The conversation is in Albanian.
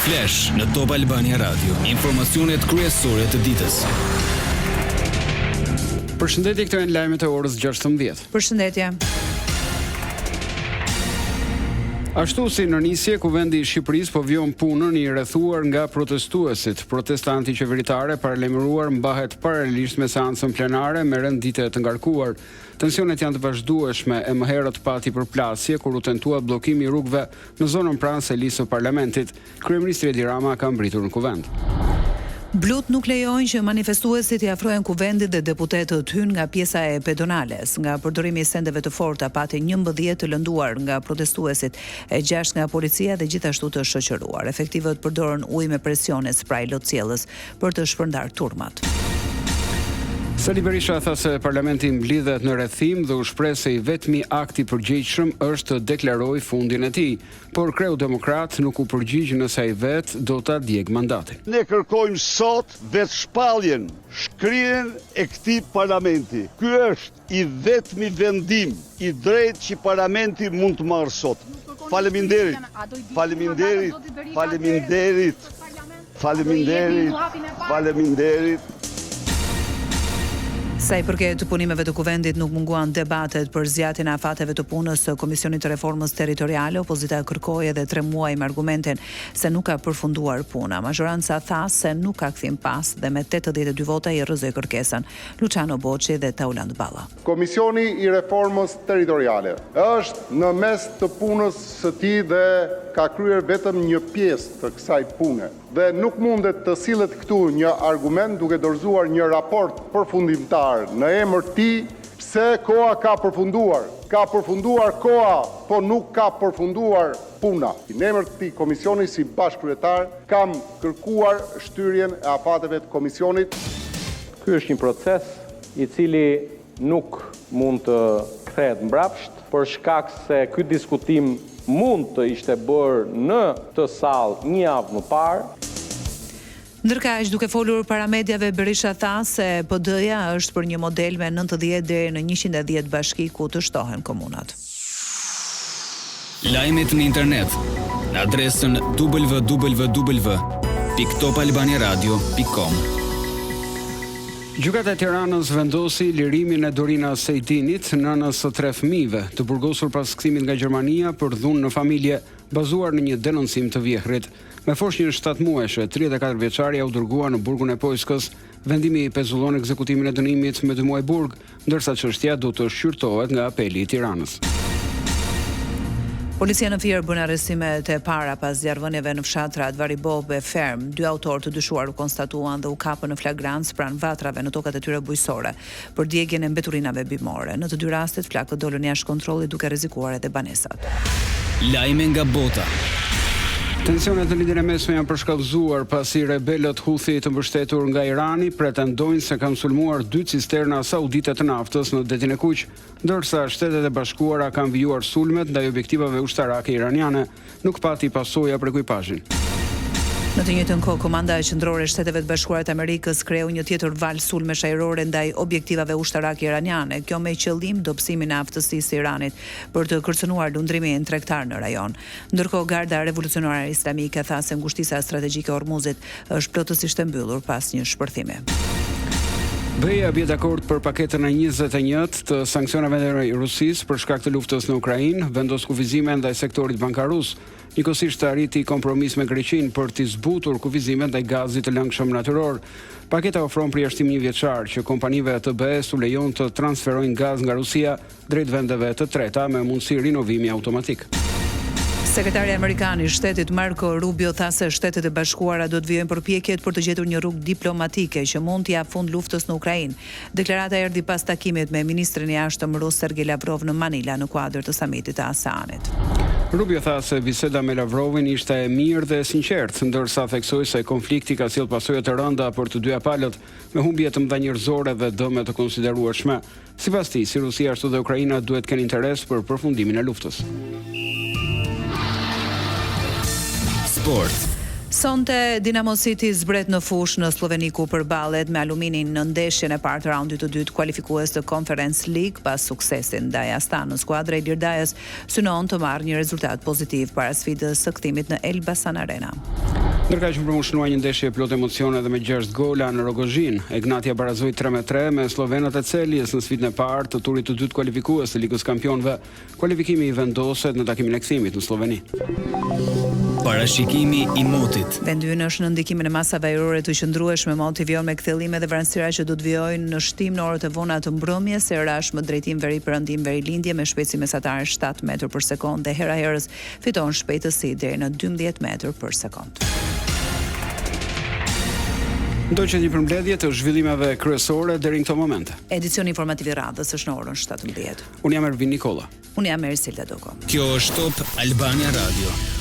Flash në Top Albania Radio. Informacionet kryesore të ditës. Përshëndetje, këto janë lajmet e orës 16. Përshëndetje. Ashtu si në nisje, Kuvendi i Shqipërisë po vjon punën i rrethuar nga protestuesit. Protesta antiqeveritare paralajmëruar mbahet paralelisht me seancën plenare me rendite të ngarkuar. Tensionet janë të vazhdueshme e më herët pati përplasje kur u tentua bllokimi i rrugëve në zonën pranë selisë së parlamentit. Kryeministri Edi Rama ka mbritur në kuvend. Blut nuk lejojnë që manifestuesit i afrohen kuvendit dhe deputetët hynë nga pjesa e pedonales. Nga përdorimi i sendeve të forta pati 11 të lënduar nga protestuesit, e 6 nga policia dhe gjithashtu të shoqëruar. Efektivët përdorën ujë me presione spraj lotësielës për të shpërndar turmat. Sali Berisha tha se parlamenti mblidhet në rrethim dhe u shpreh se i vetmi akt i përgjegjshëm është të deklarojë fundin e tij, por kreu demokrat nuk u përgjigj nëse ai vet do ta djeg mandatin. Ne kërkojmë sot vetë shpalljen, shkrirjen e këtij parlamenti. Ky është i vetmi vendim i drejtë që parlamenti mund të marrë sot. Faleminderit. Faleminderit. Faleminderit. Faleminderit. Faleminderit. Sa i përket punimeve të kuvendit, nuk munguan debatet për zgjatjen e afateve të punës së Komisionit të Reformës Territoriale. Opozita kërkoi edhe 3 muaj me argumentin se nuk ka përfunduar puna. Majoranca tha se nuk ka kthim pas dhe me 82 vota i rrëzoi kërkesën. Luciano Boçi dhe Tauland Balla. Komisioni i Reformës Territoriale është në mes të punës së tij dhe ka kryer vetëm një pjesë të kësaj pune. Dhe nuk mundet të sillet këtu një argument duke dorëzuar një raport përfundimtar në emër të tij pse koha ka përfunduar. Ka përfunduar koha, po nuk ka përfunduar puna. Në emër të këtij komisioni si bashkëkryetar kam kërkuar shtyrjen e afateve të komisionit. Ky është një proces i cili nuk mund të kthehet mbrapsht për shkak se ky diskutim mund të ishte bërë në të sallë një javë më parë. Ndërkaq, duke folur para mediave, Berisha tha se PD-ja është për një model me 90 deri në 110 bashki ku të shtohen komunat. Lajmet në internet në adresën www.topalbaniaradio.com. Gjykata e Tiranës vendosi lirimin e Dorina Sejdinit, nënës së 3 fëmijëve, të burgosur pas kthimit nga Gjermania për dhunë në familje, bazuar në një denoncim të vjehrit. Me foshnjën 7 muajshe, 34 vjeçaria u dërgua në burgun e Pojskës. Vendimi pezullon ekzekutimin e dënimit me 2 muaj burg, ndërsa çështja do të shqyrtohet nga apeli i Tiranës. Policia në Fier bën arrestimet e para pas zjarrvënieve në fshatrat Varibov e Ferm. 2 autorë të dyshuar u konstatuan dhe u kapën në flagrancë pranë vatrave në tokat e tyre bujqësore për djegjen e mbeturinave bimore. Në të 2 rastet flakët dolën jashtë kontrollit duke rrezikuar edhe banesat. Lajme nga bota. Tensionet në lindjen e mesme janë përshkallëzuar pasi rebelët Houthi të mbështetur nga Irani pretendojnë se kanë sulmuar 2 cisterna saudite të naftës në detin e Kuq, ndërsa Shtetet e Bashkuara kanë vijuar sulmet ndaj objektivave ushtarake iraniane, nuk pati pasoja për ekuipazhin. Në të njëjtën kohë, Komanda e Qendrore e Shteteve të Bashkuara të Amerikës kreu një tjetër val sulmesh ajrore ndaj objektivave ushtarake iraniane, kjo me qëllim dobësimin e aftësisë së Iranit për të kërcënuar lundrimin tregtar në rajon. Ndërkohë, Garda Revolucionare Islamike tha se ngushtisa strategjike e Hormuzit është plotësisht e mbyllur pas një shpërthimi. BE-ja bie dakord për paketën e 21 të sanksioneve ndaj Rusisë për shkak të luftës në Ukrainë, vendos kufizime ndaj sektorit bankar rus. Njëkohësisht arriti kompromis me Greqinë për të zbutur kufizimet ndaj gazit të lëngshëm natyror. Paketa ofron përjashtim 1 vjeçar që kompanive të BE-s u lejon të transferojnë gaz nga Rusia drejt vendeve të treta me mundësi rinovimi automatik. Sekretari Amerikan i Shtetit Marco Rubio tha se Shtetet e Bashkuara do të vijojnë përpjekjet për të gjetur një rrugë diplomatike që mund t'i jap fund luftës në Ukrainë. Deklarata erdhi pas takimit me ministrin e jashtëm rus Sergej Lavrov në Manila në kuadër të samitit të ASEANit. Rubio tha se biseda me Lavrovin ishte e mirë dhe e sinqertë, ndërsa theksoi se konflikti ka sjellë pasoja të rënda për të 2 palët, me humbje të mëdha njerëzore dhe dëme të konsiderueshme. Sipas tij, si Rusia ashtu dhe Ukraina duhet të kenë interes për përfundimin e luftës. Sport. Sonte Dinamo City zbret në fushë në Sloveni ku përballet me Aluminin në ndeshjen e parë të raundit të dytë kualifikues të Conference League pas suksesit ndaj Astanës. Skuadra e Lirdajës synon të marrë një rezultat pozitiv para sfidës së kthimit në Elbasan Arena. Ndërkaq që përmushnuar një ndeshje plot emocione dhe me 6 gola në Rogozhin, Egnatia barazoi 3-3 me slovenët e Celiës në sfidën e parë të turit të dytë kualifikues të Ligës Kampionëve. Kualifikimi i vendoset në takimin e kthimit në Sloveni. Parashikimi i motit. Vendi ynë është në ndikimin e masave ajrore të qëndrueshme, moti vjon me kthjellime dhe vranësira që do të vijojnë në shtim në orët e vona të mbrëmjes, rash më drejtim veri perëndim veri lindje me shpejtësi mesatare 7 metër për sekond dhe hera herës fiton shpejtësi deri në 12 metër për sekond. Ndoqet një përmbledhje të zhvillimeve kryesore deri në këtë moment. Edicioni informativ i radhës është në orën 17. Unë jam Ervin Nikolla. Unë jam Ersilda Doko. Kjo është Top Albania Radio.